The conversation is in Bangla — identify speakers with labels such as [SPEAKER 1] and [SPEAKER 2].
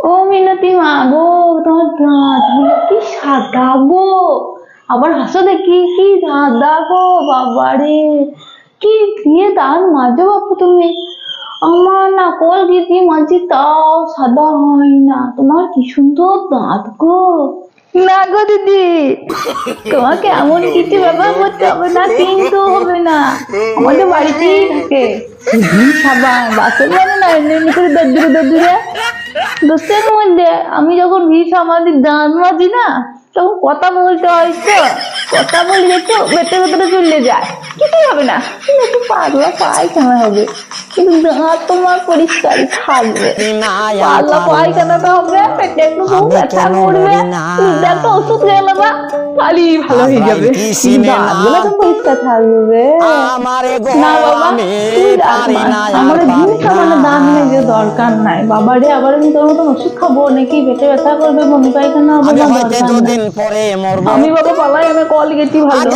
[SPEAKER 1] ও মিনতি মা গো, তোমার দাঁতগুলো কি সাদা গো। আবার হাসো দেখি, কি সাদা গো বাবারে। কি দিয়ে দাঁত মাজো বাপু তুমি? আমার না কলগেট দিয়ে মাজি তাও সাদা হয় না। তোমার কি সুন্দর দাঁত গো। না গো দিদি, তোমাকে এমন কিছু ব্যবহার করতে হবে না, কিন্তু হবে না। আমাদের বাড়িতেই থাকে সাবান, বাসন মানে না এমনি এমনি করে দরদুরে দরদুরে দোষের মধ্যে। আমি যখন আমাদের দাঁত মাজি না, তখন কথা বলতে হয় তো, কথা বললে তো ভেতরে ভেতরে চলে যায়, কিছুই হবে না, একটু পাতলা পায়খানা হবে, কিন্তু দাঁত তোমার পরিষ্কারই থাকবে। পাতলা পায়খানাটা হবে, পেটে একটু খুব ব্যথা করবে, একটা ওষুধ খেয়ে নেবা, খালি ভালো হয়ে যাবে, দাঁতগুলো তো পরিষ্কার থাকবে। না বাবা, তুই দাঁত মাজ, আমার সামান্য দাঁত মেজে দরকার নাই বাবা রে। আবার আমি তোর মতন ওষুধ খাবো নাকি? পেটে ব্যথা করবে, বমি পায়খানা হবে, না দরকার নাই। আমি বাবা পালাই, আমি কলগেটই ভালো।